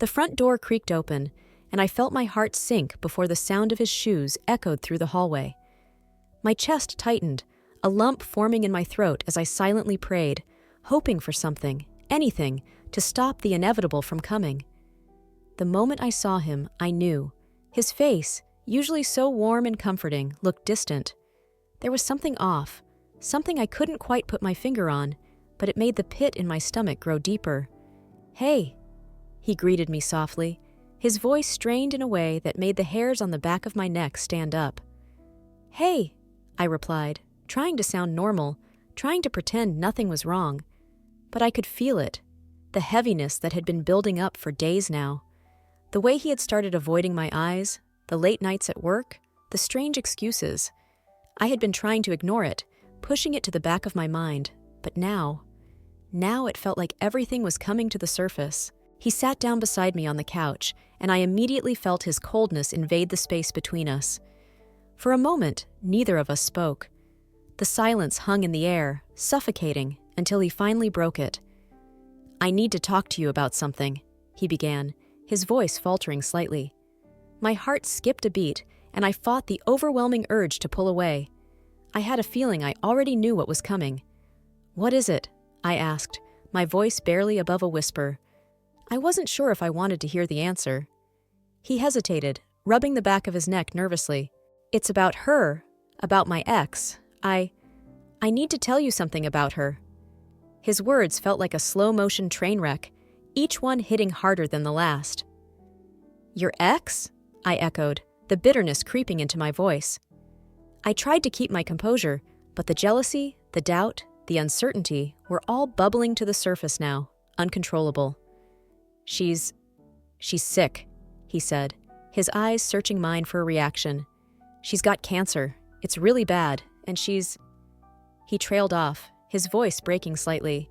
The front door creaked open, and I felt my heart sink before the sound of his shoes echoed through the hallway. My chest tightened, a lump forming in my throat as I silently prayed, hoping for something, anything, to stop the inevitable from coming. The moment I saw him, I knew. His face, usually so warm and comforting, looked distant. There was something off, something I couldn't quite put my finger on, but it made the pit in my stomach grow deeper. "Hey," he greeted me softly, his voice strained in a way that made the hairs on the back of my neck stand up. "Hey," I replied, trying to sound normal, trying to pretend nothing was wrong. But I could feel it, the heaviness that had been building up for days now. The way he had started avoiding my eyes, the late nights at work, the strange excuses. I had been trying to ignore it, pushing it to the back of my mind, but now it felt like everything was coming to the surface. He sat down beside me on the couch, and I immediately felt his coldness invade the space between us. For a moment, neither of us spoke. The silence hung in the air, suffocating, until he finally broke it. "I need to talk to you about something," he began, his voice faltering slightly. My heart skipped a beat, and I fought the overwhelming urge to pull away. I had a feeling I already knew what was coming. "What is it?" I asked, my voice barely above a whisper. I wasn't sure if I wanted to hear the answer. He hesitated, rubbing the back of his neck nervously. "It's about her, about my ex. I need to tell you something about her." His words felt like a slow-motion train wreck, each one hitting harder than the last. "Your ex?" I echoed, the bitterness creeping into my voice. I tried to keep my composure, but the jealousy, the doubt, the uncertainty were all bubbling to the surface now, uncontrollable. She's sick," he said, his eyes searching mine for a reaction. "She's got cancer. It's really bad, and she's—" He trailed off, his voice breaking slightly.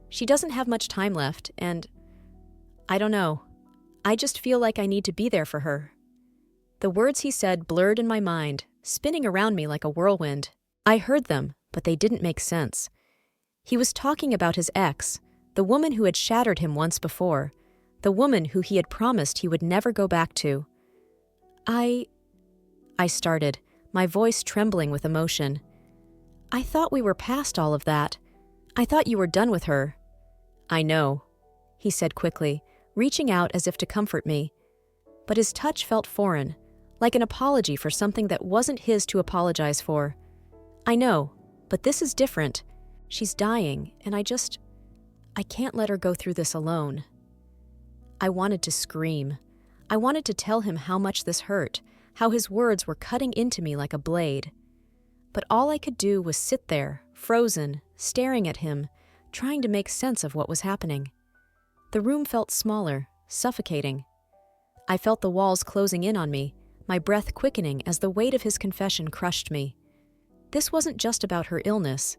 "She doesn't have much time left, and I don't know. I just feel like I need to be there for her." The words he said blurred in my mind, spinning around me like a whirlwind. I heard them, but they didn't make sense. He was talking about his ex, the woman who had shattered him once before, the woman who he had promised he would never go back to. I started, my voice trembling with emotion. "I thought we were past all of that. I thought you were done with her." "I know," he said quickly, reaching out as if to comfort me. But his touch felt foreign, like an apology for something that wasn't his to apologize for. "I know, but this is different. She's dying, and I can't let her go through this alone." I wanted to scream. I wanted to tell him how much this hurt, how his words were cutting into me like a blade. But all I could do was sit there, frozen, staring at him, trying to make sense of what was happening. The room felt smaller, suffocating. I felt the walls closing in on me, my breath quickening as the weight of his confession crushed me. This wasn't just about her illness.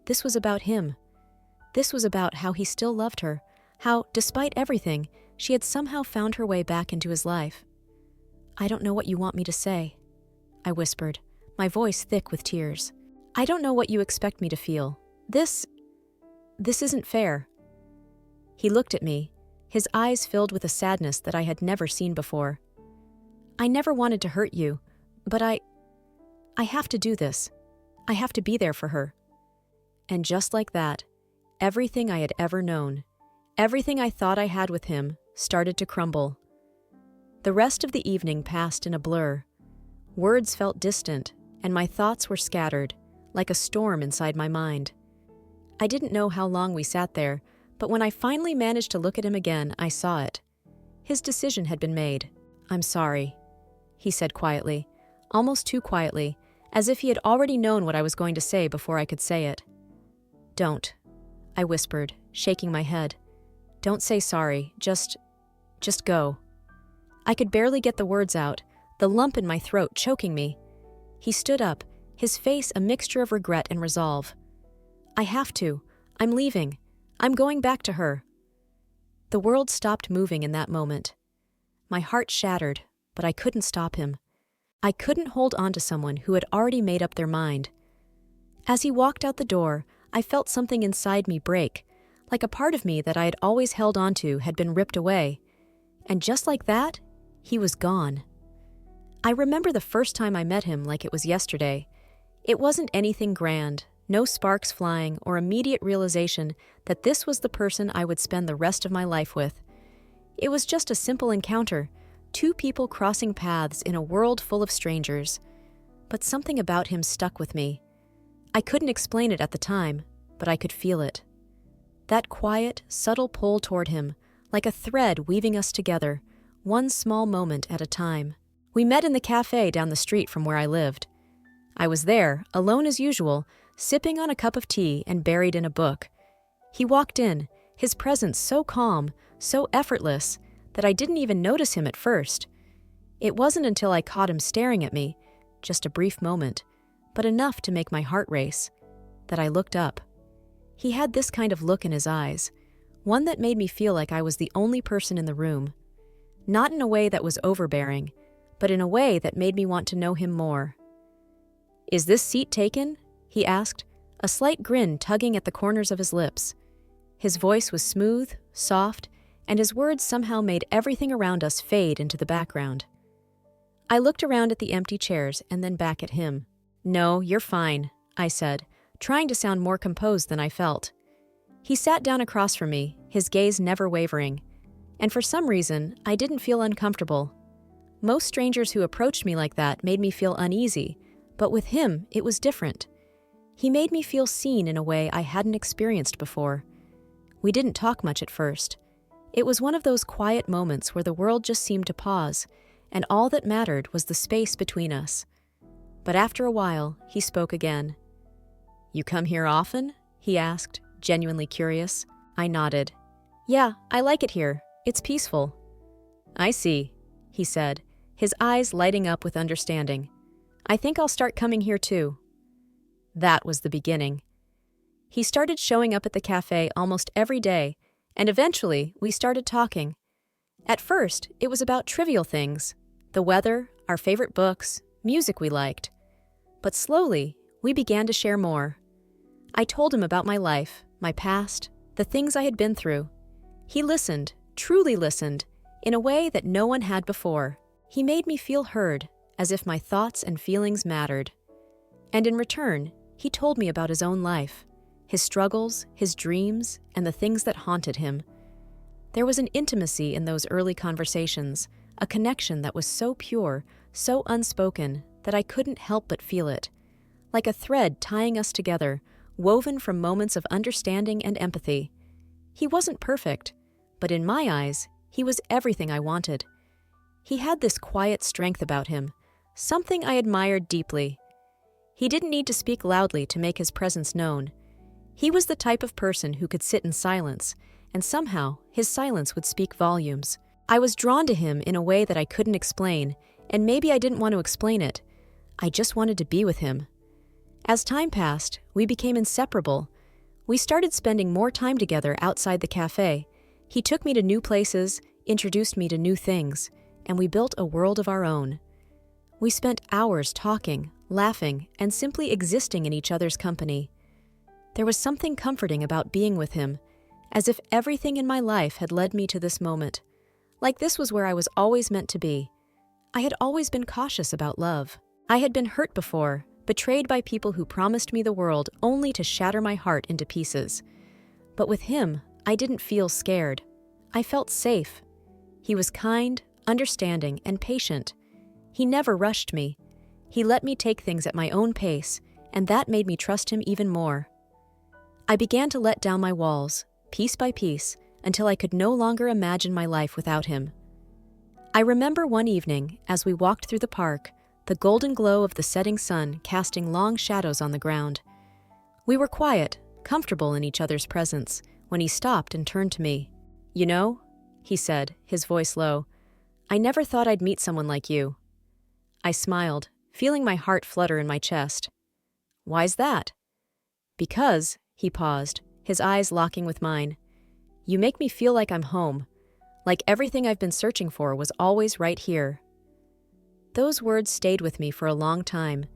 This was about him. This was about how he still loved her, how, despite everything, she had somehow found her way back into his life. "I don't know what you want me to say," I whispered, my voice thick with tears. "I don't know what you expect me to feel. This isn't fair." He looked at me, his eyes filled with a sadness that I had never seen before. "I never wanted to hurt you, but I have to do this. I have to be there for her." And just like that, everything I had ever known, everything I thought I had with him, started to crumble. The rest of the evening passed in a blur. Words felt distant, and my thoughts were scattered, like a storm inside my mind. I didn't know how long we sat there, but when I finally managed to look at him again, I saw it. His decision had been made. "I'm sorry," he said quietly, almost too quietly, as if he had already known what I was going to say before I could say it. "Don't," I whispered, shaking my head. "Don't say sorry, just go." I could barely get the words out, the lump in my throat choking me. He stood up, his face a mixture of regret and resolve. "I have to. I'm leaving. I'm going back to her." The world stopped moving in that moment. My heart shattered, but I couldn't stop him. I couldn't hold on to someone who had already made up their mind. As he walked out the door, I felt something inside me break, like a part of me that I had always held on to had been ripped away. And just like that, he was gone. I remember the first time I met him like it was yesterday. It wasn't anything grand, no sparks flying or immediate realization that this was the person I would spend the rest of my life with. It was just a simple encounter, two people crossing paths in a world full of strangers. But something about him stuck with me. I couldn't explain it at the time, but I could feel it. That quiet, subtle pull toward him, like a thread weaving us together, one small moment at a time. We met in the cafe down the street from where I lived. I was there, alone as usual, sipping on a cup of tea and buried in a book. He walked in, his presence so calm, so effortless, that I didn't even notice him at first. It wasn't until I caught him staring at me, just a brief moment, but enough to make my heart race, that I looked up. He had this kind of look in his eyes, one that made me feel like I was the only person in the room. Not in a way that was overbearing, but in a way that made me want to know him more. "Is this seat taken?" he asked, a slight grin tugging at the corners of his lips. His voice was smooth, soft, and his words somehow made everything around us fade into the background. I looked around at the empty chairs and then back at him. "No, you're fine," I said, trying to sound more composed than I felt. He sat down across from me, his gaze never wavering. And for some reason, I didn't feel uncomfortable. Most strangers who approached me like that made me feel uneasy, but with him, it was different. He made me feel seen in a way I hadn't experienced before. We didn't talk much at first. It was one of those quiet moments where the world just seemed to pause, and all that mattered was the space between us. But after a while, he spoke again. "You come here often?" he asked, genuinely curious. I nodded. "Yeah, I like it here. It's peaceful." "I see," he said, his eyes lighting up with understanding. "I think I'll start coming here too." That was the beginning. He started showing up at the cafe almost every day, and eventually we started talking. At first, it was about trivial things, the weather, our favorite books, music we liked. But slowly, we began to share more. I told him about my life, my past, the things I had been through. He listened, truly listened, in a way that no one had before. He made me feel heard, as if my thoughts and feelings mattered. And in return, he told me about his own life, his struggles, his dreams, and the things that haunted him. There was an intimacy in those early conversations, a connection that was so pure, so unspoken, that I couldn't help but feel it. Like a thread tying us together, woven from moments of understanding and empathy. He wasn't perfect, but in my eyes, he was everything I wanted. He had this quiet strength about him, something I admired deeply. He didn't need to speak loudly to make his presence known. He was the type of person who could sit in silence, and somehow his silence would speak volumes. I was drawn to him in a way that I couldn't explain, and maybe I didn't want to explain it. I just wanted to be with him. As time passed, we became inseparable. We started spending more time together outside the cafe. He took me to new places, introduced me to new things, and we built a world of our own. We spent hours talking, laughing, and simply existing in each other's company. There was something comforting about being with him, as if everything in my life had led me to this moment. Like this was where I was always meant to be. I had always been cautious about love. I had been hurt before, betrayed by people who promised me the world only to shatter my heart into pieces. But with him, I didn't feel scared. I felt safe. He was kind, understanding, and patient. He never rushed me. He let me take things at my own pace, and that made me trust him even more. I began to let down my walls, piece by piece, until I could no longer imagine my life without him. I remember one evening, as we walked through the park, the golden glow of the setting sun casting long shadows on the ground. We were quiet, comfortable in each other's presence, when he stopped and turned to me. "You know," he said, his voice low, "I never thought I'd meet someone like you." I smiled, feeling my heart flutter in my chest. "Why's that?" "Because," he paused, his eyes locking with mine, "you make me feel like I'm home, like everything I've been searching for was always right here." Those words stayed with me for a long time.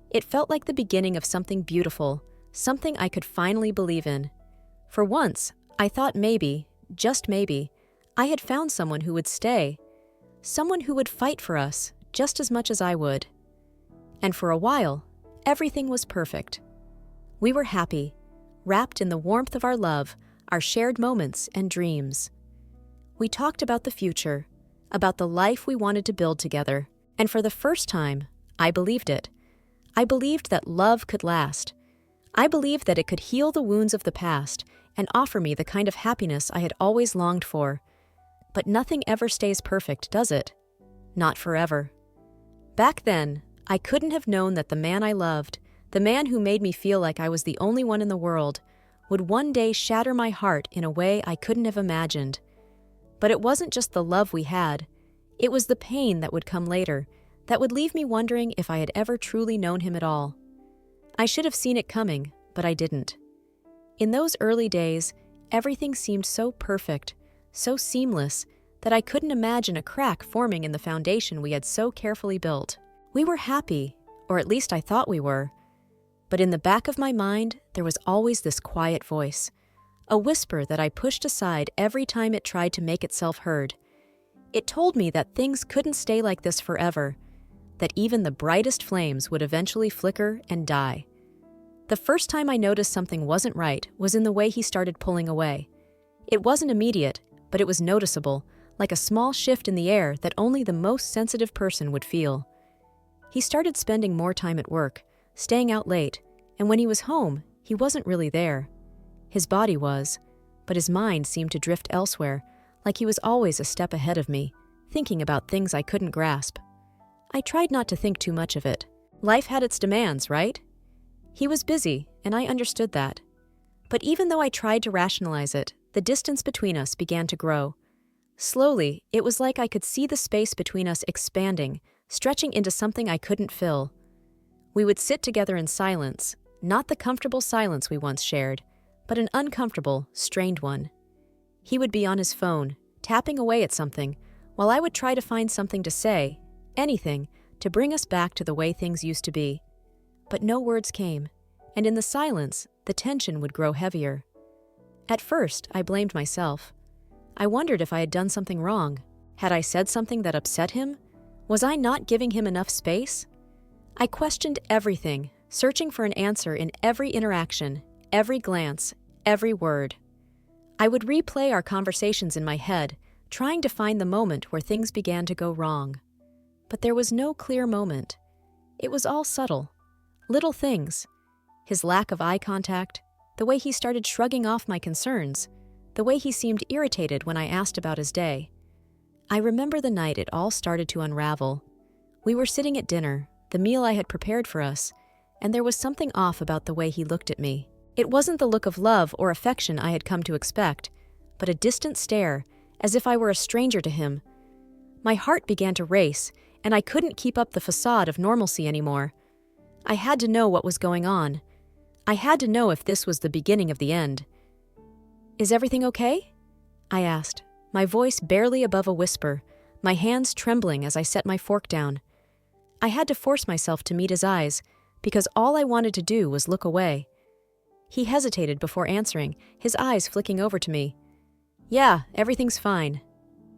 It felt like the beginning of something beautiful, something I could finally believe in. For once, I thought maybe, just maybe, I had found someone who would stay, someone who would fight for us just as much as I would. And for a while, everything was perfect. We were happy, wrapped in the warmth of our love, our shared moments and dreams. We talked about the future, about the life we wanted to build together, and for the first time, I believed it. I believed that love could last. I believed that it could heal the wounds of the past and offer me the kind of happiness I had always longed for. But nothing ever stays perfect, does it? Not forever. Back then, I couldn't have known that the man I loved, the man who made me feel like I was the only one in the world, would one day shatter my heart in a way I couldn't have imagined. But it wasn't just the love we had. It was the pain that would come later, that would leave me wondering if I had ever truly known him at all. I should have seen it coming, but I didn't. In those early days, everything seemed so perfect, so seamless, that I couldn't imagine a crack forming in the foundation we had so carefully built. We were happy, or at least I thought we were. But in the back of my mind, there was always this quiet voice, a whisper that I pushed aside every time it tried to make itself heard. It told me that things couldn't stay like this forever, that even the brightest flames would eventually flicker and die. The first time I noticed something wasn't right was in the way he started pulling away. It wasn't immediate, but it was noticeable, like a small shift in the air that only the most sensitive person would feel. He started spending more time at work, staying out late, and when he was home, he wasn't really there. His body was, but his mind seemed to drift elsewhere, like he was always a step ahead of me, thinking about things I couldn't grasp. I tried not to think too much of it. Life had its demands, right? He was busy, and I understood that. But even though I tried to rationalize it, the distance between us began to grow. Slowly, it was like I could see the space between us expanding, stretching into something I couldn't fill. We would sit together in silence, not the comfortable silence we once shared, but an uncomfortable, strained one. He would be on his phone, tapping away at something, while I would try to find something to say, anything, to bring us back to the way things used to be. But no words came, and in the silence, the tension would grow heavier. At first, I blamed myself. I wondered if I had done something wrong. Had I said something that upset him? Was I not giving him enough space? I questioned everything, searching for an answer in every interaction, every glance, every word. I would replay our conversations in my head, trying to find the moment where things began to go wrong. But there was no clear moment. It was all subtle. Little things. His lack of eye contact, the way he started shrugging off my concerns, the way he seemed irritated when I asked about his day. I remember the night it all started to unravel. We were sitting at dinner, the meal I had prepared for us, and there was something off about the way he looked at me. It wasn't the look of love or affection I had come to expect, but a distant stare, as if I were a stranger to him. My heart began to race, and I couldn't keep up the facade of normalcy anymore. I had to know what was going on. I had to know if this was the beginning of the end. "Is everything okay?" I asked, my voice barely above a whisper, my hands trembling as I set my fork down. I had to force myself to meet his eyes, because all I wanted to do was look away. He hesitated before answering, his eyes flicking over to me. "Yeah, everything's fine."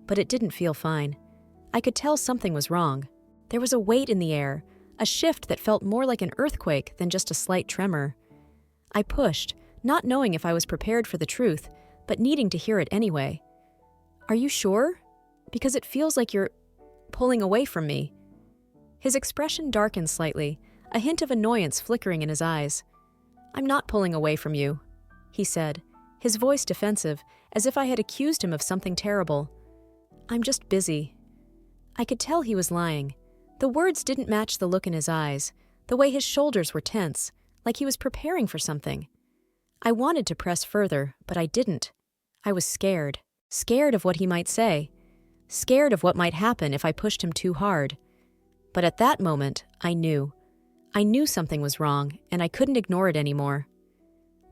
But it didn't feel fine. I could tell something was wrong. There was a weight in the air, a shift that felt more like an earthquake than just a slight tremor. I pushed, not knowing if I was prepared for the truth, but needing to hear it anyway. "Are you sure? Because it feels like you're pulling away from me." His expression darkened slightly, a hint of annoyance flickering in his eyes. "I'm not pulling away from you," he said, his voice defensive, as if I had accused him of something terrible. "I'm just busy." I could tell he was lying. The words didn't match the look in his eyes, the way his shoulders were tense, like he was preparing for something. I wanted to press further, but I didn't. I was scared. Scared of what he might say. Scared of what might happen if I pushed him too hard. But at that moment, I knew. I knew something was wrong, and I couldn't ignore it anymore.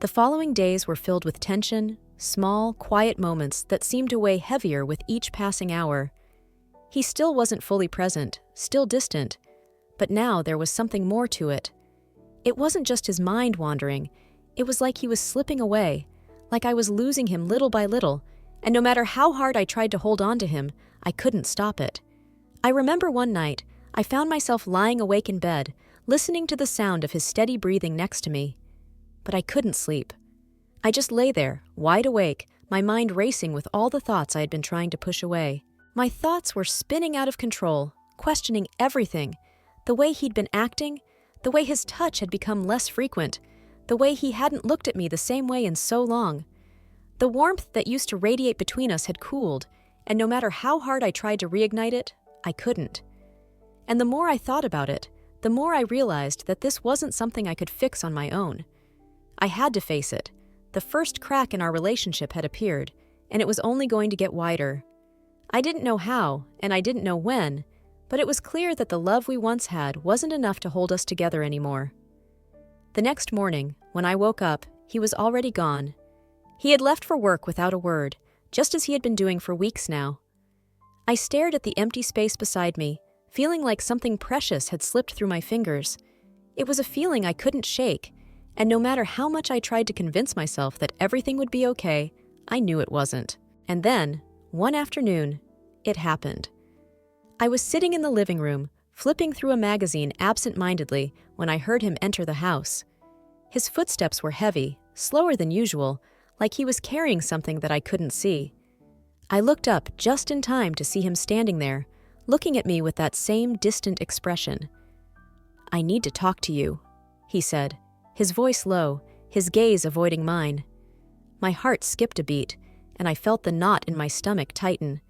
The following days were filled with tension, small, quiet moments that seemed to weigh heavier with each passing hour. He still wasn't fully present, still distant, but now there was something more to it. It wasn't just his mind wandering, it was like he was slipping away, like I was losing him little by little, and no matter how hard I tried to hold on to him, I couldn't stop it. I remember one night, I found myself lying awake in bed, listening to the sound of his steady breathing next to me. But I couldn't sleep. I just lay there, wide awake, my mind racing with all the thoughts I had been trying to push away. My thoughts were spinning out of control, questioning everything. The way he'd been acting, the way his touch had become less frequent, the way he hadn't looked at me the same way in so long. The warmth that used to radiate between us had cooled, and no matter how hard I tried to reignite it, I couldn't. And the more I thought about it, the more I realized that this wasn't something I could fix on my own. I had to face it. The first crack in our relationship had appeared, and it was only going to get wider. I didn't know how, and I didn't know when, but it was clear that the love we once had wasn't enough to hold us together anymore. The next morning, when I woke up, he was already gone. He had left for work without a word, just as he had been doing for weeks now. I stared at the empty space beside me, feeling like something precious had slipped through my fingers. It was a feeling I couldn't shake, and no matter how much I tried to convince myself that everything would be okay, I knew it wasn't. And then, one afternoon, it happened. I was sitting in the living room, flipping through a magazine absent-mindedly when I heard him enter the house. His footsteps were heavy, slower than usual, like he was carrying something that I couldn't see. I looked up just in time to see him standing there, looking at me with that same distant expression. "I need to talk to you," he said, his voice low, his gaze avoiding mine. My heart skipped a beat, and I felt the knot in my stomach tighten.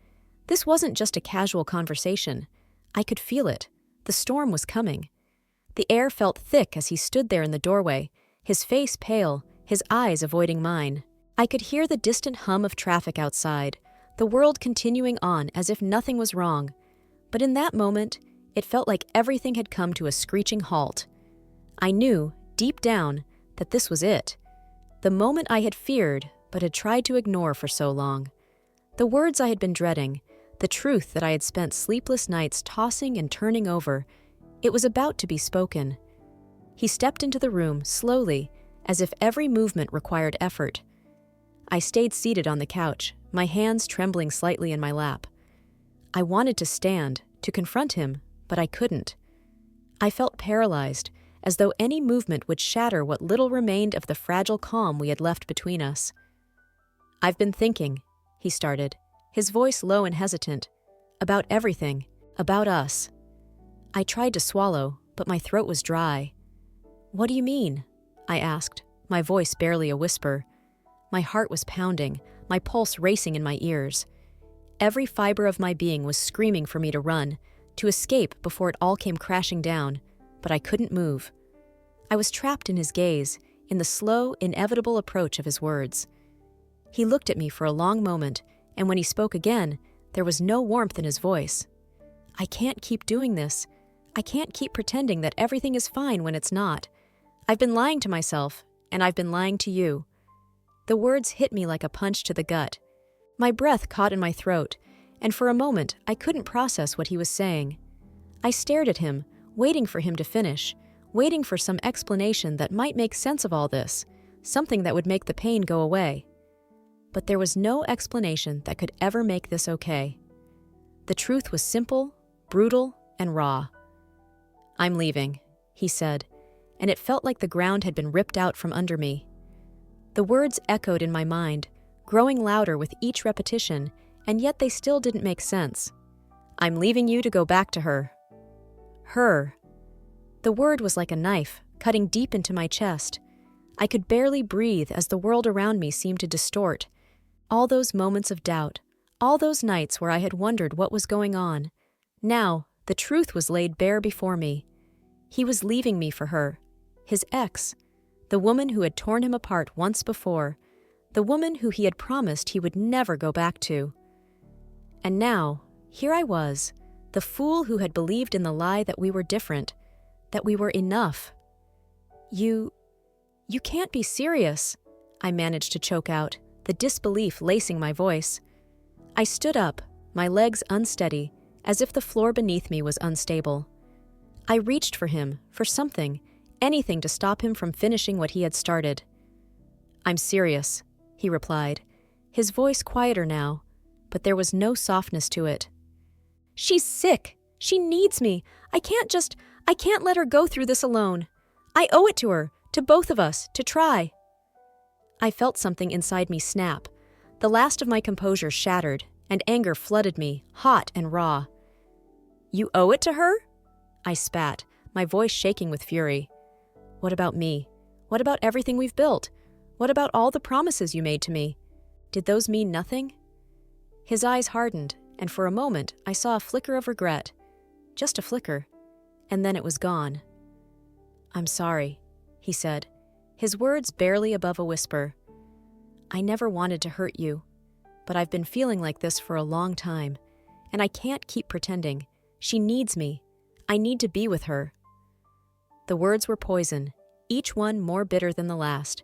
This wasn't just a casual conversation. I could feel it. The storm was coming. The air felt thick as he stood there in the doorway, his face pale, his eyes avoiding mine. I could hear the distant hum of traffic outside, the world continuing on as if nothing was wrong. But in that moment, it felt like everything had come to a screeching halt. I knew, deep down, that this was it. The moment I had feared, but had tried to ignore for so long. The words I had been dreading, the truth that I had spent sleepless nights tossing and turning over, it was about to be spoken. He stepped into the room, slowly, as if every movement required effort. I stayed seated on the couch, my hands trembling slightly in my lap. I wanted to stand, to confront him, but I couldn't. I felt paralyzed, as though any movement would shatter what little remained of the fragile calm we had left between us. "I've been thinking," he started, his voice low and hesitant, "about everything, about us." I tried to swallow, but my throat was dry. "What do you mean?" I asked, my voice barely a whisper. My heart was pounding, my pulse racing in my ears. Every fiber of my being was screaming for me to run, to escape before it all came crashing down, but I couldn't move. I was trapped in his gaze, in the slow, inevitable approach of his words. He looked at me for a long moment, and when he spoke again, there was no warmth in his voice. "I can't keep doing this. I can't keep pretending that everything is fine when it's not. I've been lying to myself, and I've been lying to you." The words hit me like a punch to the gut. My breath caught in my throat, and for a moment I couldn't process what he was saying. I stared at him, waiting for him to finish, waiting for some explanation that might make sense of all this, something that would make the pain go away. But there was no explanation that could ever make this okay. The truth was simple, brutal, and raw. "I'm leaving," he said, and it felt like the ground had been ripped out from under me. The words echoed in my mind, growing louder with each repetition, and yet they still didn't make sense. "I'm leaving you to go back to her." Her. The word was like a knife, cutting deep into my chest. I could barely breathe as the world around me seemed to distort. All those moments of doubt, all those nights where I had wondered what was going on. Now, the truth was laid bare before me. He was leaving me for her, his ex, the woman who had torn him apart once before, the woman who he had promised he would never go back to. And now, here I was, the fool who had believed in the lie that we were different, that we were enough. You can't be serious," I managed to choke out, the disbelief lacing my voice. I stood up, my legs unsteady, as if the floor beneath me was unstable. I reached for him, for something, anything to stop him from finishing what he had started. "I'm serious," he replied, his voice quieter now, but there was no softness to it. "She's sick. She needs me. I can't let her go through this alone. I owe it to her, to both of us, to try." I felt something inside me snap. The last of my composure shattered, and anger flooded me, hot and raw. "You owe it to her?" I spat, my voice shaking with fury. "What about me? What about everything we've built? What about all the promises you made to me? Did those mean nothing?" His eyes hardened, and for a moment I saw a flicker of regret. Just a flicker. And then it was gone. "I'm sorry," he said, his words barely above a whisper. "I never wanted to hurt you, but I've been feeling like this for a long time, and I can't keep pretending. She needs me. I need to be with her." The words were poison, each one more bitter than the last,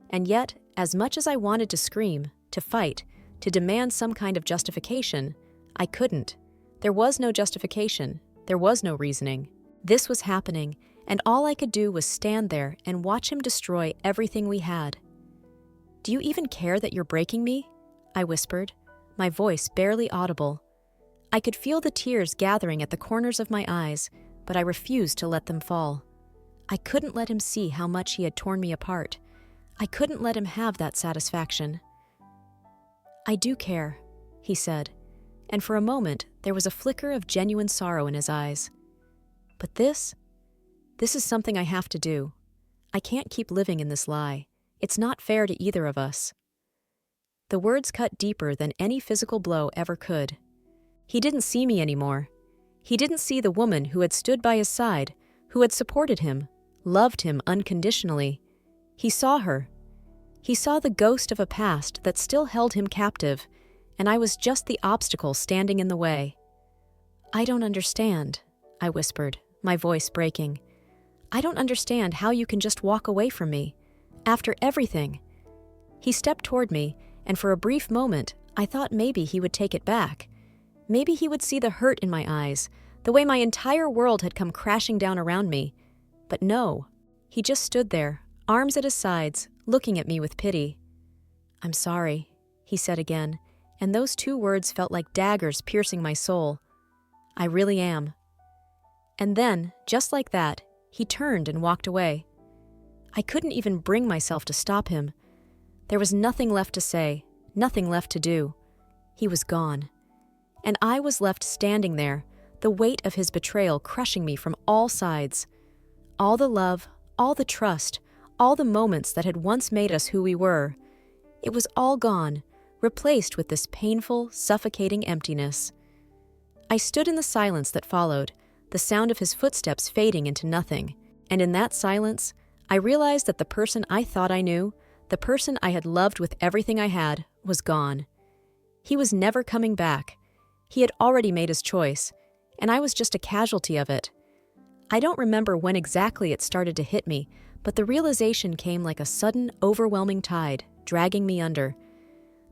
and yet, as much as I wanted to scream, to fight, to demand some kind of justification, I couldn't. There was no justification. There was no reasoning. This was happening, and all I could do was stand there and watch him destroy everything we had. "Do you even care that you're breaking me?" I whispered, my voice barely audible. I could feel the tears gathering at the corners of my eyes, but I refused to let them fall. I couldn't let him see how much he had torn me apart. I couldn't let him have that satisfaction. "I do care," he said, and for a moment there was a flicker of genuine sorrow in his eyes. "But this is something I have to do. I can't keep living in this lie. It's not fair to either of us." The words cut deeper than any physical blow ever could. He didn't see me anymore. He didn't see the woman who had stood by his side, who had supported him, loved him unconditionally. He saw her. He saw the ghost of a past that still held him captive, and I was just the obstacle standing in the way. "I don't understand," I whispered, my voice breaking. "I don't understand how you can just walk away from me. After everything." He stepped toward me, and for a brief moment, I thought maybe he would take it back. Maybe he would see the hurt in my eyes, the way my entire world had come crashing down around me. But no, he just stood there, arms at his sides, looking at me with pity. "I'm sorry," he said again, and those two words felt like daggers piercing my soul. "I really am." And then, just like that, he turned and walked away. I couldn't even bring myself to stop him. There was nothing left to say, nothing left to do. He was gone. And I was left standing there, the weight of his betrayal crushing me from all sides. All the love, all the trust, all the moments that had once made us who we were. It was all gone, replaced with this painful, suffocating emptiness. I stood in the silence that followed, the sound of his footsteps fading into nothing, and in that silence, I realized that the person I thought I knew, the person I had loved with everything I had, was gone. He was never coming back. He had already made his choice, and I was just a casualty of it. I don't remember when exactly it started to hit me, but the realization came like a sudden, overwhelming tide, dragging me under.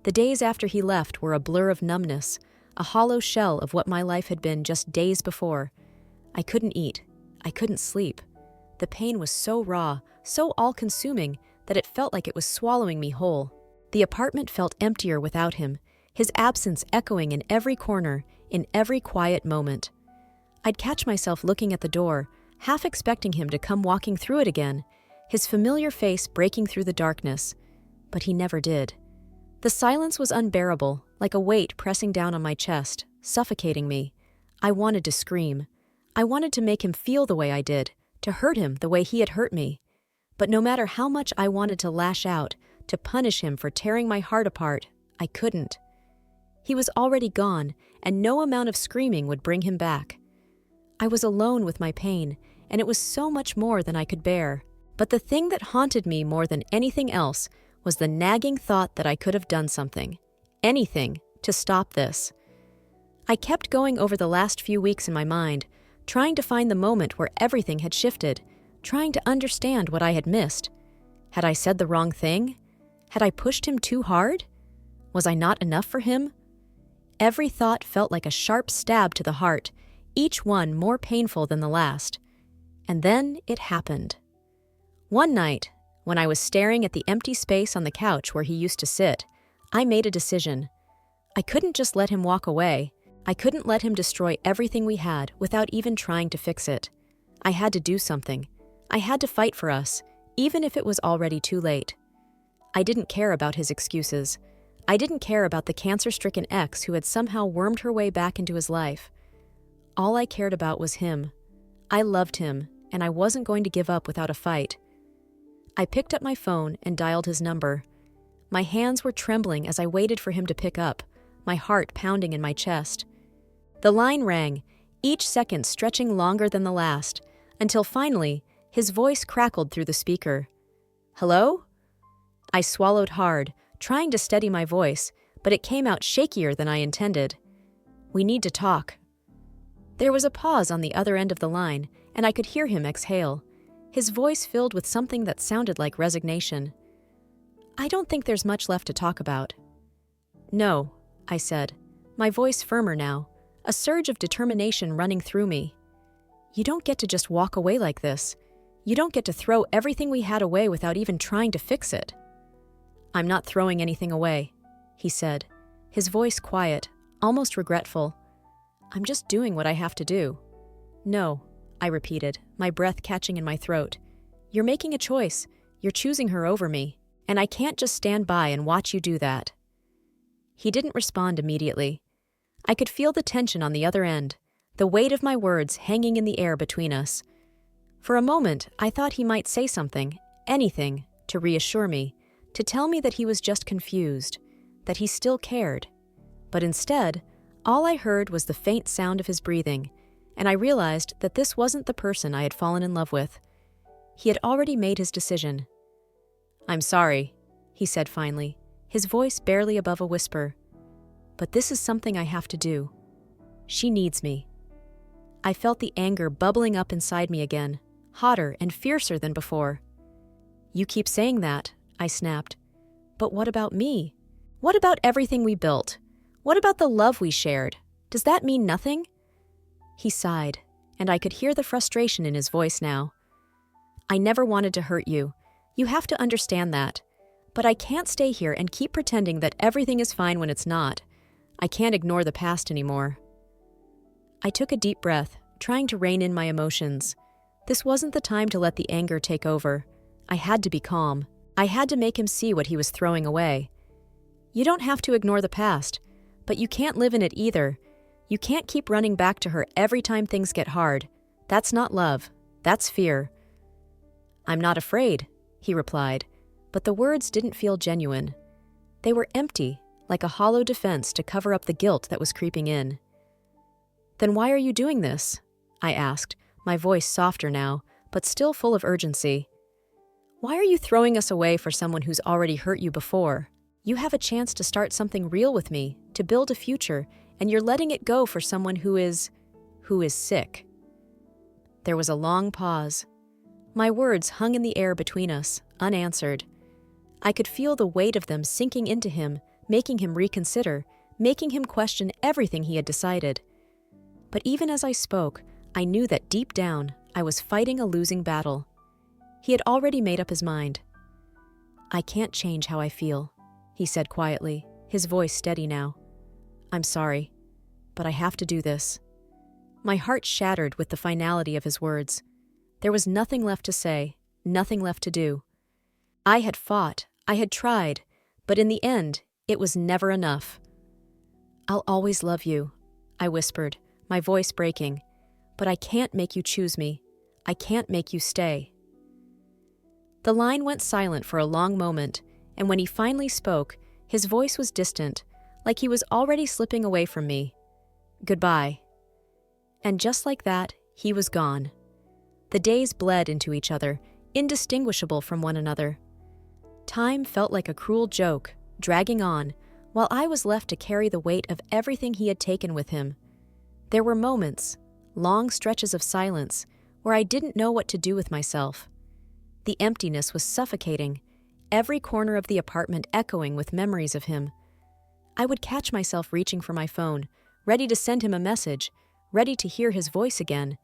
The days after he left were a blur of numbness, a hollow shell of what my life had been just days before. I couldn't eat. I couldn't sleep. The pain was so raw, so all-consuming, that it felt like it was swallowing me whole. The apartment felt emptier without him, his absence echoing in every corner, in every quiet moment. I'd catch myself looking at the door, half expecting him to come walking through it again, his familiar face breaking through the darkness. But he never did. The silence was unbearable, like a weight pressing down on my chest, suffocating me. I wanted to scream. I wanted to make him feel the way I did, to hurt him the way he had hurt me. But no matter how much I wanted to lash out, to punish him for tearing my heart apart, I couldn't. He was already gone, and no amount of screaming would bring him back. I was alone with my pain, and it was so much more than I could bear. But the thing that haunted me more than anything else was the nagging thought that I could have done something, anything, to stop this. I kept going over the last few weeks in my mind, trying to find the moment where everything had shifted, trying to understand what I had missed. Had I said the wrong thing? Had I pushed him too hard? Was I not enough for him? Every thought felt like a sharp stab to the heart, each one more painful than the last. And then it happened. One night, when I was staring at the empty space on the couch where he used to sit, I made a decision. I couldn't just let him walk away. I couldn't let him destroy everything we had without even trying to fix it. I had to do something. I had to fight for us, even if it was already too late. I didn't care about his excuses. I didn't care about the cancer-stricken ex who had somehow wormed her way back into his life. All I cared about was him. I loved him, and I wasn't going to give up without a fight. I picked up my phone and dialed his number. My hands were trembling as I waited for him to pick up, my heart pounding in my chest. The line rang, each second stretching longer than the last, until finally, his voice crackled through the speaker. "Hello?" I swallowed hard, trying to steady my voice, but it came out shakier than I intended. "We need to talk." There was a pause on the other end of the line, and I could hear him exhale, his voice filled with something that sounded like resignation. "I don't think there's much left to talk about." "No," I said, my voice firmer now, a surge of determination running through me. "You don't get to just walk away like this. You don't get to throw everything we had away without even trying to fix it." "I'm not throwing anything away," he said, his voice quiet, almost regretful. "I'm just doing what I have to do." "No," I repeated, my breath catching in my throat. "You're making a choice. You're choosing her over me, and I can't just stand by and watch you do that." He didn't respond immediately. I could feel the tension on the other end, the weight of my words hanging in the air between us. For a moment, I thought he might say something, anything, to reassure me, to tell me that he was just confused, that he still cared. But instead, all I heard was the faint sound of his breathing, and I realized that this wasn't the person I had fallen in love with. He had already made his decision. "I'm sorry," he said finally, his voice barely above a whisper. "But this is something I have to do. She needs me." I felt the anger bubbling up inside me again, hotter and fiercer than before. "You keep saying that," I snapped. "But what about me? What about everything we built? What about the love we shared? Does that mean nothing?" He sighed, and I could hear the frustration in his voice now. "I never wanted to hurt you. You have to understand that. But I can't stay here and keep pretending that everything is fine when it's not. I can't ignore the past anymore." I took a deep breath, trying to rein in my emotions. This wasn't the time to let the anger take over. I had to be calm. I had to make him see what he was throwing away. "You don't have to ignore the past, but you can't live in it either. You can't keep running back to her every time things get hard. That's not love. That's fear." "I'm not afraid," he replied, but the words didn't feel genuine. They were empty, like a hollow defense to cover up the guilt that was creeping in. "Then why are you doing this?" I asked, my voice softer now, but still full of urgency. "Why are you throwing us away for someone who's already hurt you before? You have a chance to start something real with me, to build a future, and you're letting it go for someone who is sick." There was a long pause. My words hung in the air between us, unanswered. I could feel the weight of them sinking into him, making him reconsider, making him question everything he had decided. But even as I spoke, I knew that deep down, I was fighting a losing battle. He had already made up his mind. "I can't change how I feel," he said quietly, his voice steady now. "I'm sorry, but I have to do this." My heart shattered with the finality of his words. There was nothing left to say, nothing left to do. I had fought, I had tried, but in the end, it was never enough. "I'll always love you," I whispered, my voice breaking, "but I can't make you choose me. I can't make you stay." The line went silent for a long moment, and when he finally spoke, his voice was distant, like he was already slipping away from me. "Goodbye." And just like that, he was gone. The days bled into each other, indistinguishable from one another. Time felt like a cruel joke, dragging on, while I was left to carry the weight of everything he had taken with him. There were moments, long stretches of silence, where I didn't know what to do with myself. The emptiness was suffocating, every corner of the apartment echoing with memories of him. I would catch myself reaching for my phone, ready to send him a message, ready to hear his voice again.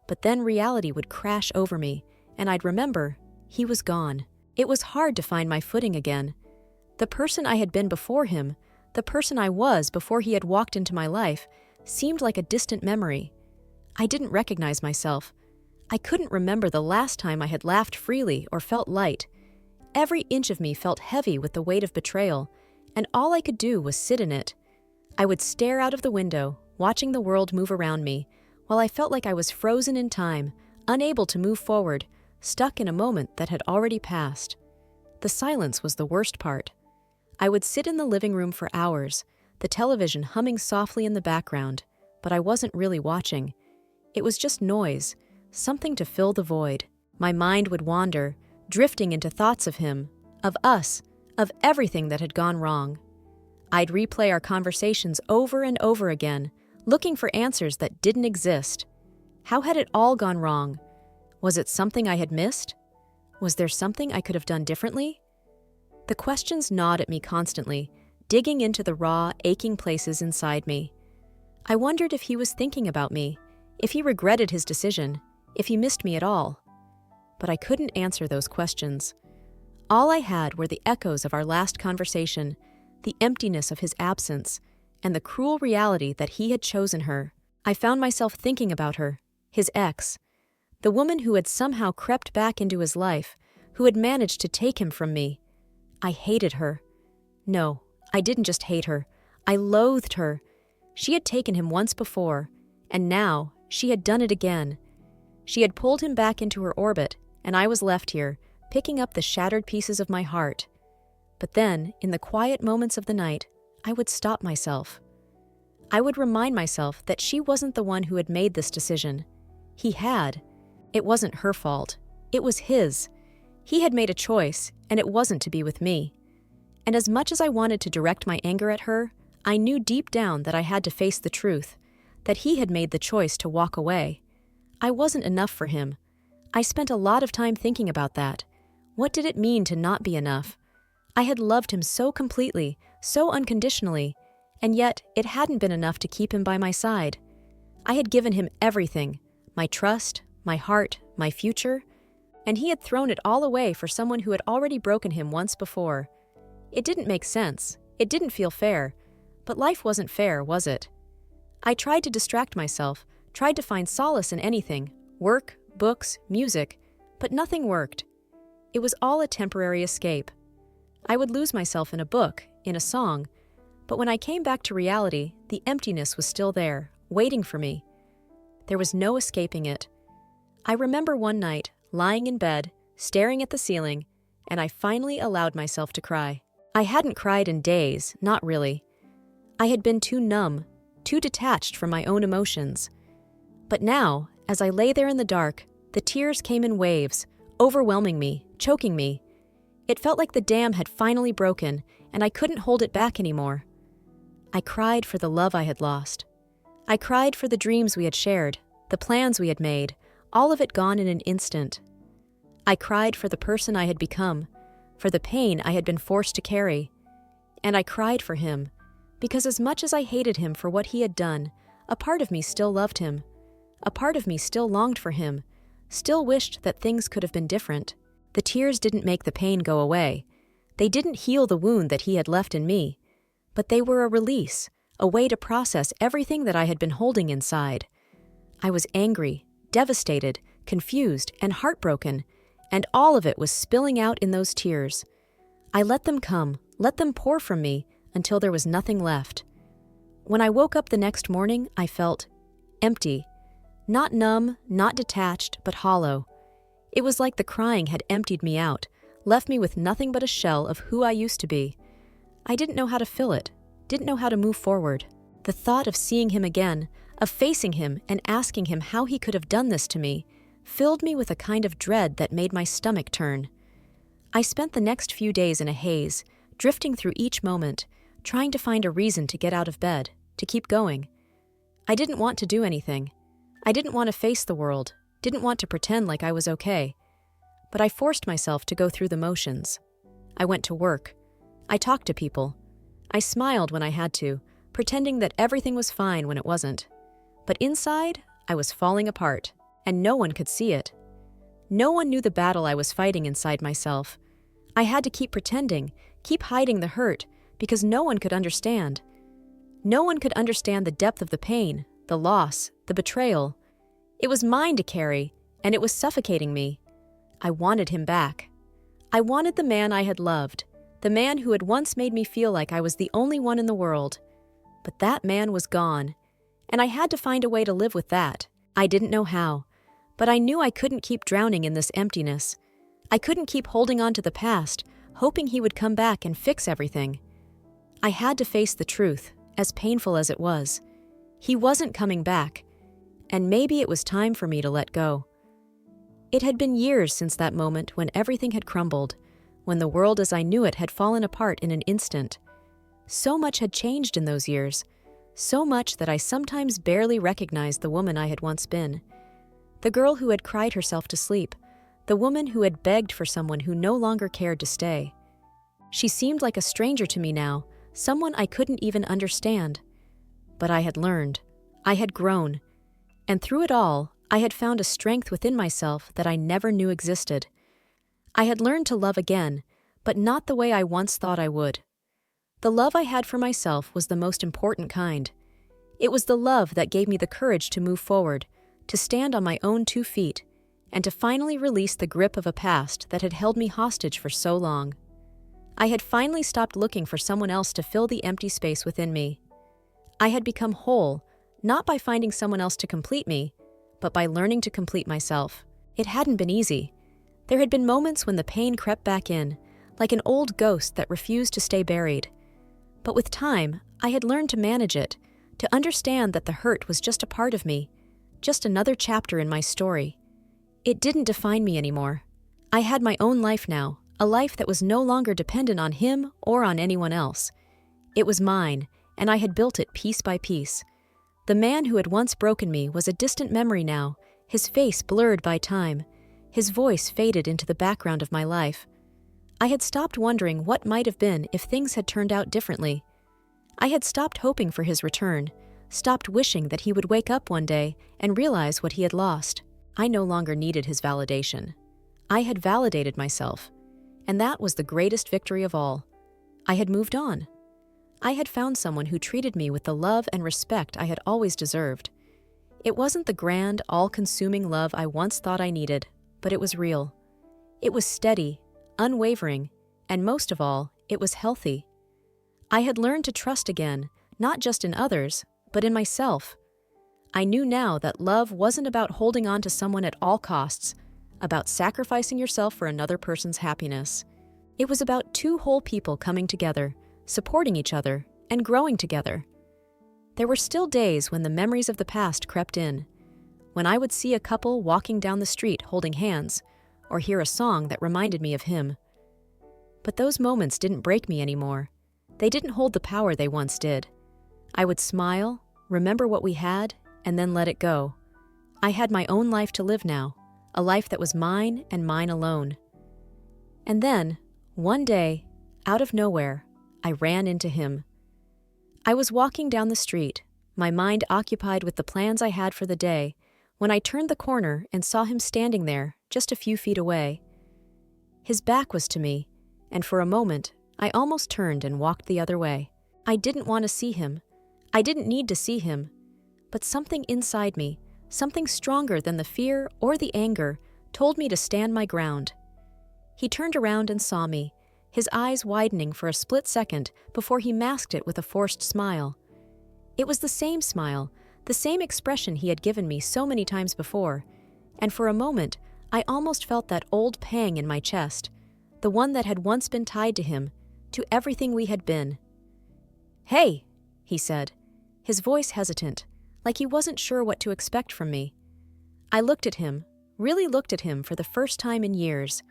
But then reality would crash over me, and I'd remember he was gone. It was hard to find my footing again. The person I had been before him, the person I was before he had walked into my life, seemed like a distant memory. I didn't recognize myself. I couldn't remember the last time I had laughed freely or felt light. Every inch of me felt heavy with the weight of betrayal, and all I could do was sit in it. I would stare out of the window, watching the world move around me, while I felt like I was frozen in time, unable to move forward, stuck in a moment that had already passed. The silence was the worst part. I would sit in the living room for hours, the television humming softly in the background, but I wasn't really watching. It was just noise, something to fill the void. My mind would wander, drifting into thoughts of him, of us, of everything that had gone wrong. I'd replay our conversations over and over again, looking for answers that didn't exist. How had it all gone wrong? Was it something I had missed? Was there something I could have done differently? The questions gnawed at me constantly, digging into the raw, aching places inside me. I wondered if he was thinking about me, if he regretted his decision, if he missed me at all. But I couldn't answer those questions. All I had were the echoes of our last conversation, the emptiness of his absence, and the cruel reality that he had chosen her. I found myself thinking about her, his ex, the woman who had somehow crept back into his life, who had managed to take him from me. I hated her. No, I didn't just hate her. I loathed her. She had taken him once before, and now she had done it again. She had pulled him back into her orbit, and I was left here, picking up the shattered pieces of my heart. But then, in the quiet moments of the night, I would stop myself. I would remind myself that she wasn't the one who had made this decision. He had. It wasn't her fault. It was his. He had made a choice, and it wasn't to be with me. And as much as I wanted to direct my anger at her, I knew deep down that I had to face the truth, that he had made the choice to walk away. I wasn't enough for him. I spent a lot of time thinking about that. What did it mean to not be enough? I had loved him so completely, so unconditionally, and yet it hadn't been enough to keep him by my side. I had given him everything, my trust, my heart, my future, and he had thrown it all away for someone who had already broken him once before. It didn't make sense. It didn't feel fair. But life wasn't fair, was it? I tried to distract myself, tried to find solace in anything, work, books, music, but nothing worked. It was all a temporary escape. I would lose myself in a book, in a song, but when I came back to reality, the emptiness was still there, waiting for me. There was no escaping it. I remember one night, lying in bed, staring at the ceiling, and I finally allowed myself to cry. I hadn't cried in days, not really. I had been too numb, too detached from my own emotions. But now, as I lay there in the dark, the tears came in waves, overwhelming me, choking me. It felt like the dam had finally broken, and I couldn't hold it back anymore. I cried for the love I had lost. I cried for the dreams we had shared, the plans we had made, all of it gone in an instant. I cried for the person I had become, for the pain I had been forced to carry. And I cried for him, because as much as I hated him for what he had done, a part of me still loved him. A part of me still longed for him, still wished that things could have been different. The tears didn't make the pain go away. They didn't heal the wound that he had left in me. But they were a release, a way to process everything that I had been holding inside. I was angry, devastated, confused, and heartbroken, and all of it was spilling out in those tears. I let them come, let them pour from me, until there was nothing left. When I woke up the next morning, I felt empty. Not numb, not detached, but hollow. It was like the crying had emptied me out, left me with nothing but a shell of who I used to be. I didn't know how to fill it, didn't know how to move forward. The thought of seeing him again, of facing him and asking him how he could have done this to me, filled me with a kind of dread that made my stomach turn. I spent the next few days in a haze, drifting through each moment, trying to find a reason to get out of bed, to keep going. I didn't want to do anything. I didn't want to face the world, didn't want to pretend like I was okay. But I forced myself to go through the motions. I went to work. I talked to people. I smiled when I had to, pretending that everything was fine when it wasn't. But inside, I was falling apart, and no one could see it. No one knew the battle I was fighting inside myself. I had to keep pretending, keep hiding the hurt, because no one could understand. No one could understand the depth of the pain, the loss, the betrayal. It was mine to carry, and it was suffocating me. I wanted him back. I wanted the man I had loved, the man who had once made me feel like I was the only one in the world. But that man was gone, and I had to find a way to live with that. I didn't know how, but I knew I couldn't keep drowning in this emptiness. I couldn't keep holding on to the past, hoping he would come back and fix everything. I had to face the truth, as painful as it was. He wasn't coming back, and maybe it was time for me to let go. It had been years since that moment when everything had crumbled, when the world as I knew it had fallen apart in an instant. So much had changed in those years, so much that I sometimes barely recognized the woman I had once been. The girl who had cried herself to sleep, the woman who had begged for someone who no longer cared to stay. She seemed like a stranger to me now, someone I couldn't even understand. But I had learned, I had grown, and through it all, I had found a strength within myself that I never knew existed. I had learned to love again, but not the way I once thought I would. The love I had for myself was the most important kind. It was the love that gave me the courage to move forward, to stand on my own 2 feet, and to finally release the grip of a past that had held me hostage for so long. I had finally stopped looking for someone else to fill the empty space within me. I had become whole, not by finding someone else to complete me, but by learning to complete myself. It hadn't been easy. There had been moments when the pain crept back in, like an old ghost that refused to stay buried. But with time, I had learned to manage it, to understand that the hurt was just a part of me, just another chapter in my story. It didn't define me anymore. I had my own life now, a life that was no longer dependent on him or on anyone else. It was mine, and I had built it piece by piece. The man who had once broken me was a distant memory now, his face blurred by time, his voice faded into the background of my life. I had stopped wondering what might have been if things had turned out differently. I had stopped hoping for his return, stopped wishing that he would wake up one day and realize what he had lost. I no longer needed his validation. I had validated myself, and that was the greatest victory of all. I had moved on. I had found someone who treated me with the love and respect I had always deserved. It wasn't the grand, all-consuming love I once thought I needed, but it was real. It was steady, unwavering, and most of all, it was healthy. I had learned to trust again, not just in others, but in myself. I knew now that love wasn't about holding on to someone at all costs, about sacrificing yourself for another person's happiness. It was about 2 whole people coming together, supporting each other, and growing together. There were still days when the memories of the past crept in, when I would see a couple walking down the street holding hands, or hear a song that reminded me of him. But those moments didn't break me anymore. They didn't hold the power they once did. I would smile, remember what we had, and then let it go. I had my own life to live now, a life that was mine and mine alone. And then, one day, out of nowhere, I ran into him. I was walking down the street, my mind occupied with the plans I had for the day, when I turned the corner and saw him standing there, just a few feet away. His back was to me, and for a moment, I almost turned and walked the other way. I didn't want to see him. I didn't need to see him. But something inside me, something stronger than the fear or the anger, told me to stand my ground. He turned around and saw me, his eyes widening for a split second before he masked it with a forced smile. It was the same smile, the same expression he had given me so many times before, and for a moment, I almost felt that old pang in my chest, the one that had once been tied to him, to everything we had been. "Hey," he said, his voice hesitant, like he wasn't sure what to expect from me. I looked at him, really looked at him for the first time in years.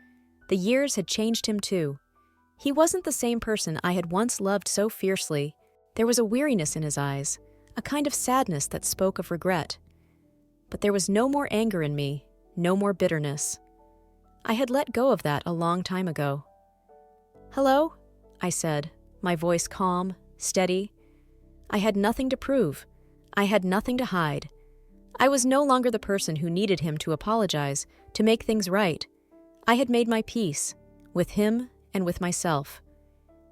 The years had changed him too. He wasn't the same person I had once loved so fiercely. There was a weariness in his eyes, a kind of sadness that spoke of regret. But there was no more anger in me, no more bitterness. I had let go of that a long time ago. "Hello?" I said, my voice calm, steady. I had nothing to prove. I had nothing to hide. I was no longer the person who needed him to apologize, to make things right. I had made my peace, with him and with myself.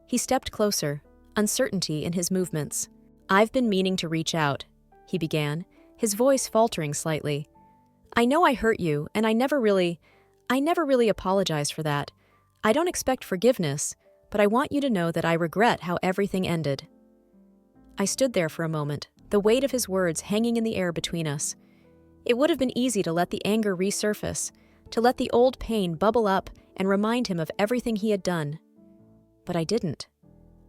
He stepped closer, uncertainty in his movements. "I've been meaning to reach out," he began, his voice faltering slightly. "I know I hurt you, and I never really apologized for that. I don't expect forgiveness, but I want you to know that I regret how everything ended." I stood there for a moment, the weight of his words hanging in the air between us. It would have been easy to let the anger resurface, to let the old pain bubble up and remind him of everything he had done. But I didn't.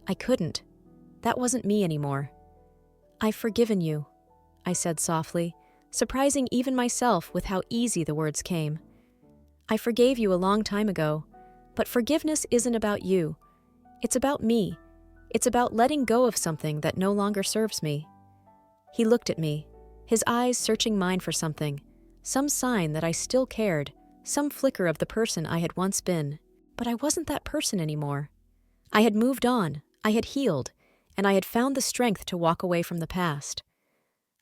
I couldn't. That wasn't me anymore. "I've forgiven you," I said softly, surprising even myself with how easy the words came. "I forgave you a long time ago, but forgiveness isn't about you. It's about me. It's about letting go of something that no longer serves me." He looked at me, his eyes searching mine for something, some sign that I still cared, some flicker of the person I had once been. But I wasn't that person anymore. I had moved on, I had healed, and I had found the strength to walk away from the past.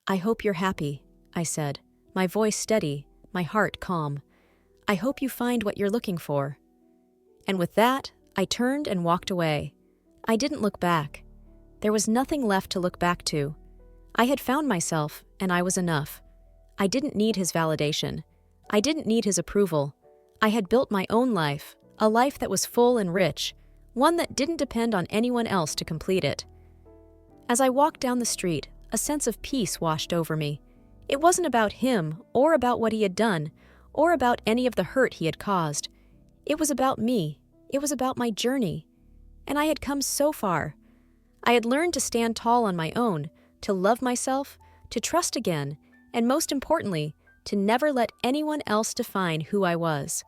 "I hope you're happy," I said, my voice steady, my heart calm. "I hope you find what you're looking for." And with that, I turned and walked away. I didn't look back. There was nothing left to look back to. I had found myself, and I was enough. I didn't need his validation. I didn't need his approval. I had built my own life, a life that was full and rich, one that didn't depend on anyone else to complete it. As I walked down the street, a sense of peace washed over me. It wasn't about him, or about what he had done, or about any of the hurt he had caused. It was about me. It was about my journey. And I had come so far. I had learned to stand tall on my own, to love myself, to trust again, and most importantly, to never let anyone else define who I was.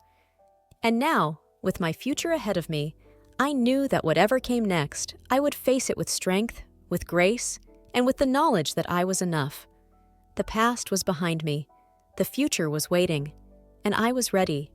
And now, with my future ahead of me, I knew that whatever came next, I would face it with strength, with grace, and with the knowledge that I was enough. The past was behind me. The future was waiting, and I was ready.